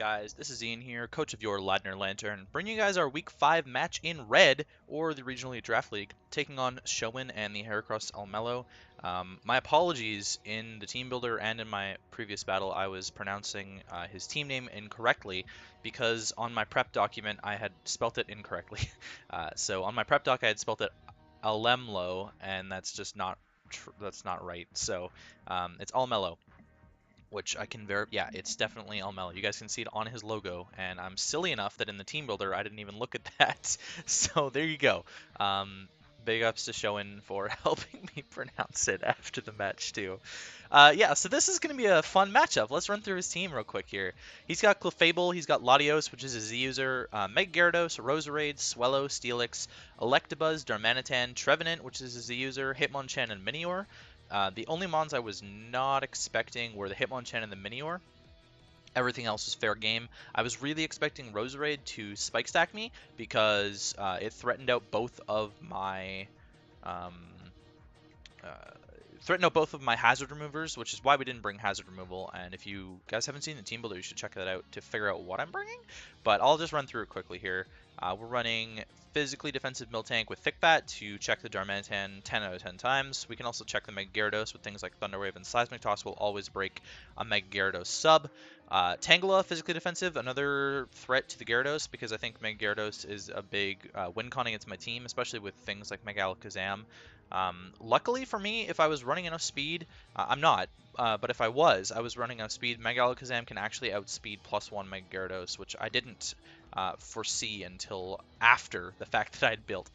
guys? This is Ian here, coach of your Ladner Lanturn, bringing you guys our Week 5 match in Red, or the Regional Elite Draft League, taking on Showan and the Heracross Almelo. My apologies, in the team builder and in my previous battle, I was pronouncing his team name incorrectly, because on my prep document, I had spelt it incorrectly. So on my prep doc, I had spelt it Almelo, and that's just not right. So it's Almelo, which I can verify. Yeah, it's definitely Almelo. You guys can see it on his logo, and I'm silly enough that in the team builder I didn't even look at that. So there you go. Big ups to Showan for helping me pronounce it after the match too. Yeah, so this is going to be a fun matchup. Let's run through his team real quick here. He's got Clefable, he's got Latios, which is a Z user, Meg Gyarados, Roserade, Swellow, Steelix, Electabuzz, Darmanitan, Trevenant, which is a Z user, Hitmonchan, and Minior. The only mons I was not expecting were the Hitmonchan and the Minior. Everything else was fair game. I was really expecting Roserade to spike stack me because it threatened out both of my hazard removers, which is why we didn't bring hazard removal. And if you guys haven't seen the team builder, you should check that out to figure out what I'm bringing. But I'll just run through it quickly here. We're running physically defensive Miltank with Thickbat to check the Darmanitan 10 out of 10 times. We can also check the Mega Gyarados with things like Thunder Wave, and Seismic Toss will always break a Mega Gyarados sub. Tangela, physically defensive, another threat to the Gyarados, because I think Mega Gyarados is a big win con against my team, especially with things like Mega Alakazam. Luckily for me, if I was running enough speed, I'm not, but if I was running enough speed, Mega Alakazam can actually outspeed +1 Mega Gyarados, which I didn't foresee until after the fact that I'd built.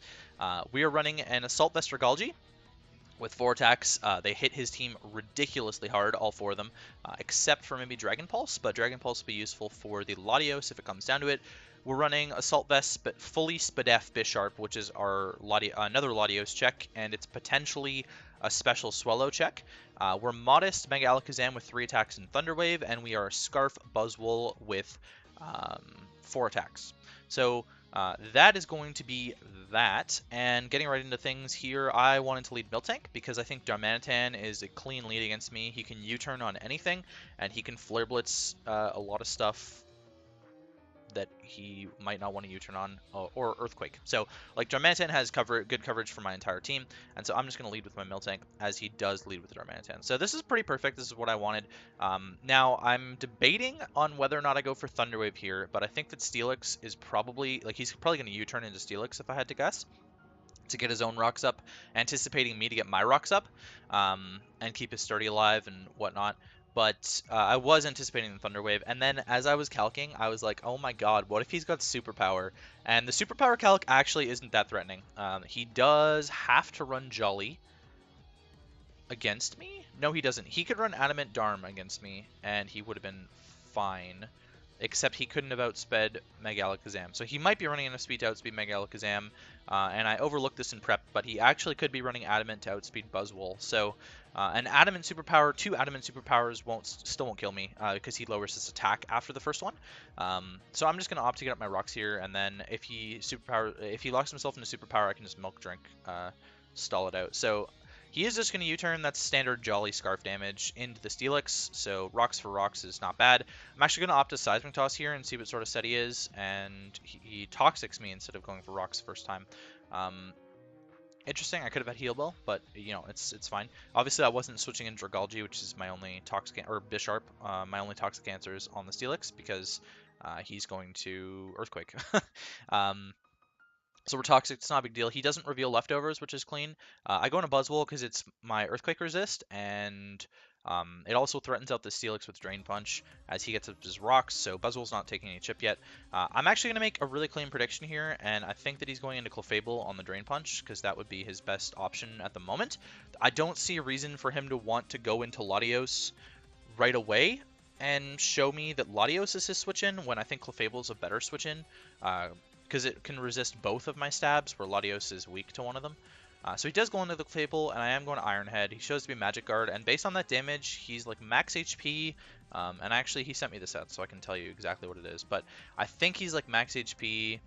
We are running an Assault Vest Regalgi with 4 attacks. They hit his team ridiculously hard, all 4 of them, except for maybe Dragon Pulse, but Dragon Pulse will be useful for the Latios if it comes down to it. We're running Assault Vest, but fully Spadef Bisharp, which is our another Latios check, and it's potentially a special Swellow check. We're Modest Mega Alakazam with 3 attacks and Thunder Wave, and we are Scarf Buzzwole with 4 attacks. So that is going to be that. And getting right into things here, I wanted to lead Miltank because I think Darmanitan is a clean lead against me. He can U-turn on anything, and he can Flare Blitz a lot of stuff that he might not want to U-turn on, or Earthquake. So, like, Darmanitan has good coverage for my entire team, and so I'm just going to lead with my Miltank, as he does lead with the Darmanitan. So this is pretty perfect. This is what I wanted. Now, I'm debating on whether or not I go for Thunder Wave here, but I think that Steelix is probably, like, he's probably going to U-turn into Steelix if I had to guess, to get his own rocks up, anticipating me to get my rocks up, and keep his sturdy alive and whatnot. But I was anticipating the Thunder Wave, and then as I was calcing, I was like, oh my god, what if he's got Superpower? And the Superpower calc actually isn't that threatening. He does have to run Jolly against me? No, he doesn't. He could run Adamant Darm against me, and he would have been fine, except he couldn't have outsped Mega Alakazam. So he might be running enough speed to outspeed Mega Alakazam, and I overlooked this in prep, but he actually could be running Adamant to outspeed Buzzwole. So an Adamant Superpower, 2 Adamant Superpowers still won't kill me, because he lowers his attack after the first one. So I'm just going to opt to get up my rocks here, and then if he locks himself into Superpower, I can just Milk Drink, stall it out. So he is just going to U-turn. That's standard Jolly Scarf damage into the Steelix, so rocks for rocks is not bad. I'm actually going to opt to Seismic Toss here and see what sort of set he is, and he Toxics me instead of going for rocks first time. Interesting. I could have had Heal Bell, but, you know, it's fine. Obviously, I wasn't switching in Dragalge, which is my only Toxic, or Bisharp, my only Toxic answers on the Steelix, because he's going to Earthquake. So we're Toxic, it's not a big deal. He doesn't reveal Leftovers, which is clean. I go into Buzzwole because it's my Earthquake resist, and it also threatens out the Steelix with Drain Punch as he gets up his rocks, so Buzzwole's not taking any chip yet. I'm actually going to make a really clean prediction here, and I think that he's going into Clefable on the Drain Punch, because that would be his best option at the moment. I don't see a reason for him to want to go into Latios right away and show me that Latios is his switch-in, when I think Clefable is a better switch-in, because it can resist both of my stabs, where Latios is weak to one of them. So he does go into the Clefable, and I am going to Iron Head. He shows to be Magic Guard, and based on that damage, he's like max HP, and actually he sent me this out, so I can tell you exactly what it is. But I think he's like max HP,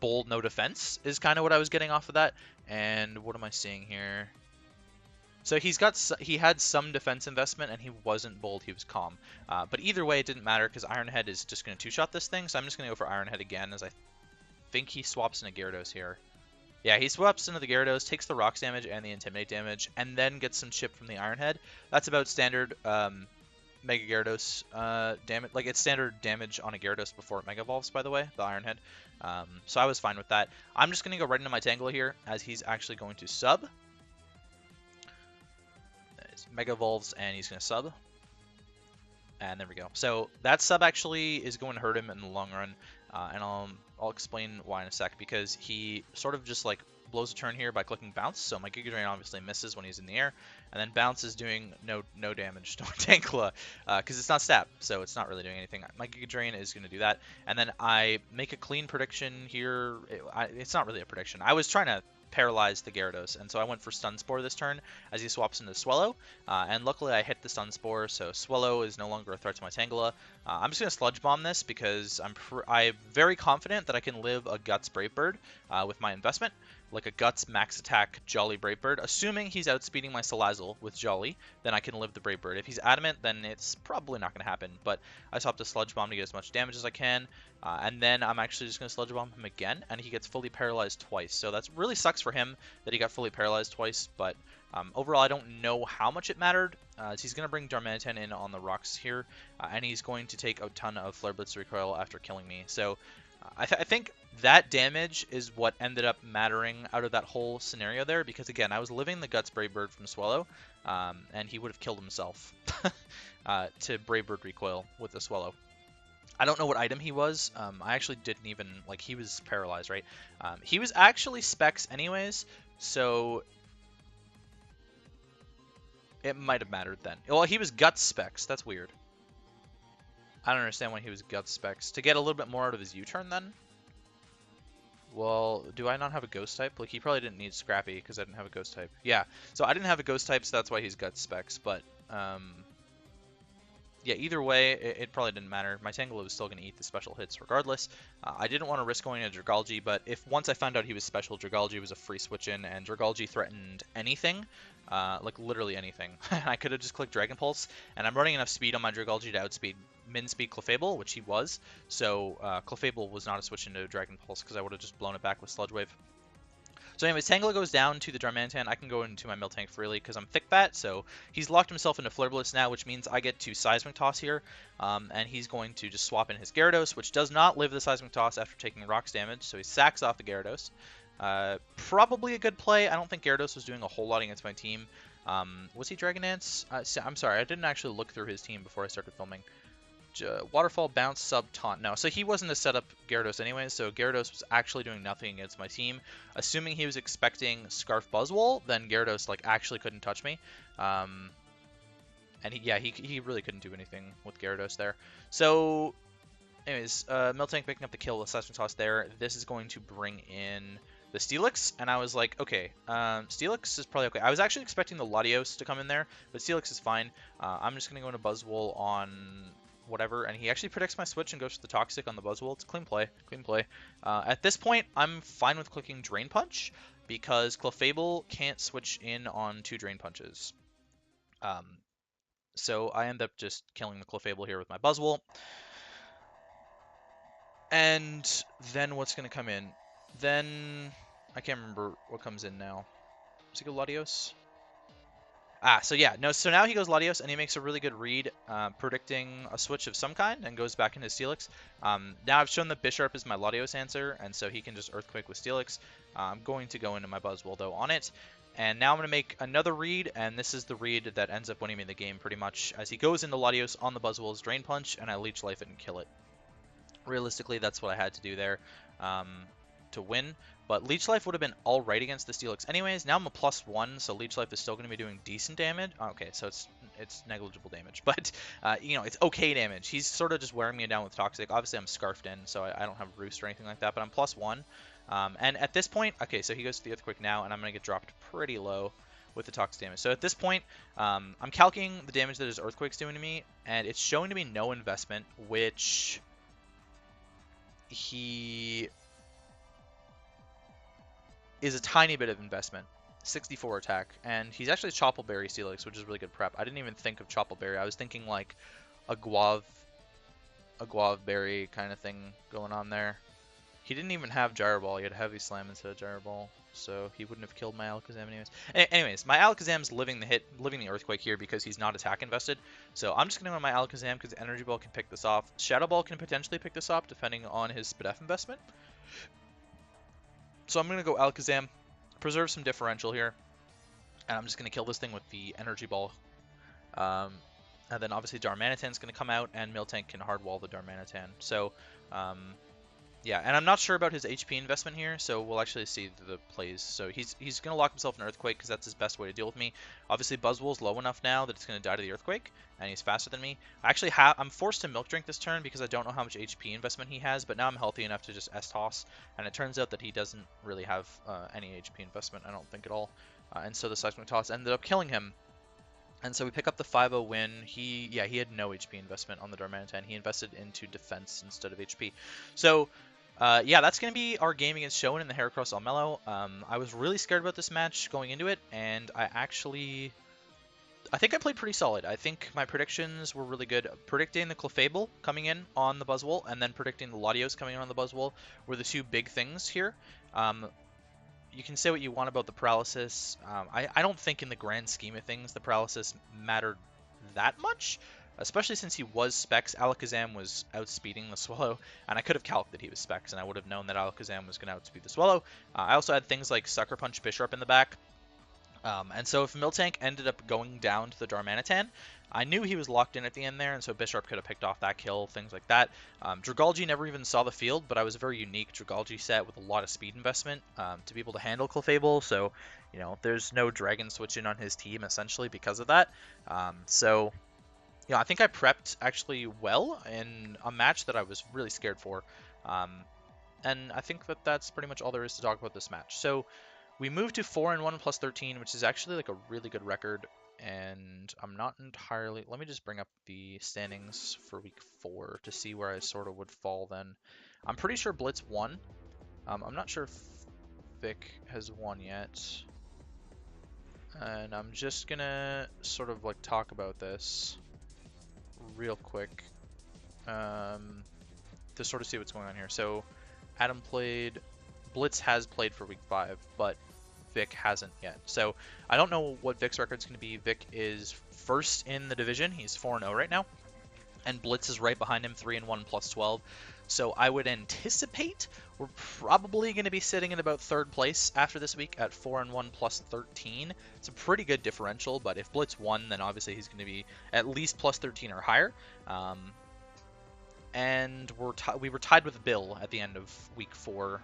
bold, no defense, is kind of what I was getting off of that. And what am I seeing here? So he had some defense investment, and he wasn't bold. He was calm. But either way, it didn't matter because Ironhead is just going to two-shot this thing. So I'm just going to go for Ironhead again, as I think he swaps into Gyarados here. Yeah, he swaps into the Gyarados, takes the Rocks damage and the Intimidate damage, and then gets some chip from the Ironhead. That's about standard Mega Gyarados damage. Like, it's standard damage on a Gyarados before it Mega Evolves, by the way, the Ironhead. So I was fine with that. I'm just going to go right into my Tangela here, as he's actually going to sub. Mega Evolves, and he's going to sub. And there we go. So that sub actually is going to hurt him in the long run, and I'll explain why in a sec, because he sort of just like blows a turn here by clicking bounce. So my Giga Drain obviously misses when he's in the air, and then bounce is doing no damage to my Tangela because it's not stab, so it's not really doing anything. My Giga Drain is going to do that, and then I make a clean prediction here. It's not really a prediction. I was trying to paralyze the Gyarados, and so I went for Stun Spore this turn as he swaps into Swellow, and luckily I hit the Stun Spore, so Swellow is no longer a threat to my Tangela. I'm just going to Sludge Bomb this because I'm very confident that I can live a Guts Brave Bird with my investment, like a Guts Max Attack Jolly Brave Bird. Assuming he's outspeeding my Salazzle with Jolly, then I can live the Brave Bird. If he's Adamant, then it's probably not going to happen, but I swap to Sludge Bomb to get as much damage as I can, and then I'm actually just going to Sludge Bomb him again, and he gets fully paralyzed twice. So that really sucks for him that he got fully paralyzed twice, but overall I don't know how much it mattered. He's going to bring Darmanitan in on the rocks here, and he's going to take a ton of Flare Blitz Recoil after killing me. So I think that damage is what ended up mattering out of that whole scenario there, because again, I was living the Guts Brave Bird from Swellow, and he would have killed himself to Brave Bird Recoil with the Swellow. I don't know what item he was. I actually didn't even, like, he was paralyzed, right? He was actually Specs anyways, so it might have mattered then. Well, he was Guts Specs. That's weird. I don't understand why he was Guts Specs. To get a little bit more out of his U-turn then? Well, do I not have a Ghost type? Like, he probably didn't need Scrappy because I didn't have a Ghost type. Yeah, so I didn't have a Ghost type, so that's why he's Guts Specs, but yeah, either way, it probably didn't matter. My Tangela was still going to eat the special hits regardless. I didn't want to risk going into Dragalge, but if once I found out he was special, Dragalge was a free switch in, and Dragalge threatened anything, like literally anything. I could have just clicked Dragon Pulse, and I'm running enough speed on my Dragalge to outspeed min-speed Clefable, which he was, so Clefable was not a switch into Dragon Pulse because I would have just blown it back with Sludge Wave. So anyways, Tangela goes down to the Darmanitan. I can go into my Miltank freely because I'm Thick Bat, so he's locked himself into Flare Blitz now, which means I get to Seismic Toss here, and he's going to just swap in his Gyarados, which does not live the Seismic Toss after taking Rocks damage, so he sacks off the Gyarados. Probably a good play. I don't think Gyarados was doing a whole lot against my team. Was he Dragon Dance? I'm sorry, I didn't actually look through his team before I started filming. Waterfall, Bounce, Sub, Taunt. No, so he wasn't a setup Gyarados anyway, so Gyarados was actually doing nothing against my team. Assuming he was expecting Scarf Buzzwole, then Gyarados like actually couldn't touch me. And he really couldn't do anything with Gyarados there. So anyways, Miltank picking up the kill with Seismic Toss there. This is going to bring in the Steelix, and I was like, okay, Steelix is probably okay. I was actually expecting the Latios to come in there, but Steelix is fine. I'm just going to go into Buzzwole on whatever, and he actually predicts my switch and goes for the Toxic on the Buzzwole. It's a clean play, clean play. At this point, I'm fine with clicking Drain Punch, because Clefable can't switch in on 2 Drain Punches. So I end up just killing the Clefable here with my Buzzwole. And then what's going to come in? Then, I can't remember what comes in now. Does he go Latios? So yeah, no, so now he goes Latios, and he makes a really good read, predicting a switch of some kind, and goes back into Steelix. Now I've shown that Bisharp is my Latios answer, and so he can just Earthquake with Steelix. I'm going to go into my Buzzwole, though, on it. And now I'm going to make another read, and this is the read that ends up winning me the game, pretty much, as he goes into Latios on the Buzzwole's Drain Punch, and I Leech Life it and kill it. Realistically, that's what I had to do there to win. But Leech Life would have been alright against the Steelix anyways. Now I'm a +1, so Leech Life is still going to be doing decent damage. Okay, so it's negligible damage, but you know, it's okay damage. He's sort of just wearing me down with Toxic. Obviously, I'm Scarfed in, so I don't have Roost or anything like that, but I'm +1. And at this point, okay, so he goes to the Earthquake now, and I'm going to get dropped pretty low with the Toxic damage. So at this point, I'm calculating the damage that his Earthquake's doing to me, and it's showing to me no investment, which he is a tiny bit of investment. 64 attack, and he's actually Choppleberry Steelix, which is really good prep. I didn't even think of Choppleberry. I was thinking like a Guave Berry kind of thing going on there. He didn't even have Gyro Ball. He had Heavy Slam instead of Gyro Ball, so he wouldn't have killed my Alakazam anyways. Anyways, my Alakazam's living the Earthquake here because he's not attack invested. So I'm just gonna go on my Alakazam because Energy Ball can pick this off. Shadow Ball can potentially pick this off depending on his Spadef investment. So I'm gonna go Alakazam, preserve some differential here, and I'm just gonna kill this thing with the Energy Ball. And then obviously Darmanitan's gonna come out, and Miltank can hardwall the Darmanitan. So yeah, and I'm not sure about his HP investment here, so we'll actually see the plays. So he's going to lock himself in Earthquake because that's his best way to deal with me. Obviously, Buzzwole's low enough now that it's going to die to the Earthquake, and he's faster than me. I'm forced to Milk Drink this turn because I don't know how much HP investment he has, but now I'm healthy enough to just S-Toss, and it turns out that he doesn't really have any HP investment, I don't think at all. And so the Seismic Toss ended up killing him. And so we pick up the 5-0 win. He had no HP investment on the Darmanitan. He invested into defense instead of HP. So yeah, that's going to be our game against Showan in the Heracross Almelo. I was really scared about this match going into it, and I think I played pretty solid. I think my predictions were really good. Predicting the Clefable coming in on the Buzzwole, and then predicting the Latios coming in on the Buzzwole were the two big things here. You can say what you want about the paralysis. I don't think in the grand scheme of things the paralysis mattered that much. Especially since he was Specs, Alakazam was outspeeding the Swallow, and I could have calced that he was Specs, and I would have known that Alakazam was going to outspeed the Swallow. I also had things like Sucker Punch Bisharp in the back, and so if Miltank ended up going down to the Darmanitan, I knew he was locked in at the end there, and so Bisharp could have picked off that kill, things like that. Dragalge never even saw the field, but I was a very unique Dragalge set with a lot of speed investment to be able to handle Clefable, so, you know, there's no Dragon Switch in on his team, essentially, because of that. So yeah, I think I prepped actually well in a match that I was really scared for. And I think that that's pretty much all there is to talk about this match. So we moved to 4-1 plus 13, which is actually like a really good record. And I'm not entirely... Let me just bring up the standings for week 4 to see where I sort of would fall then. I'm pretty sure Blitz won. I'm not sure if Vic has won yet. And I'm just gonna sort of like talk about this real quick to sort of see what's going on here. So Adam played, Blitz has played for week 5, but Vic hasn't yet. So I don't know what Vic's record's going to be. Vic is first in the division. He's 4-0 right now. And Blitz is right behind him, 3-1 plus 12. So I would anticipate we're probably going to be sitting in about 3rd place after this week at 4-1 plus 13. It's a pretty good differential, but if Blitz won, then obviously he's going to be at least plus 13 or higher. And we were tied with Bill at the end of week 4.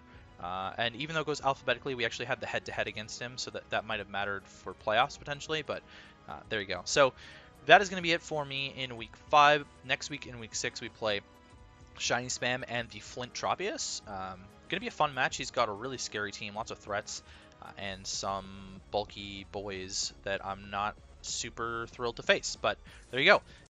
And even though it goes alphabetically, we actually had the head-to-head against him, so that might have mattered for playoffs potentially, but there you go. So that is going to be it for me in week 5. Next week in week 6, we play Shiny Spam and the Flint Tropius. Going to be a fun match. He's got a really scary team, lots of threats, and some bulky boys that I'm not super thrilled to face. But there you go.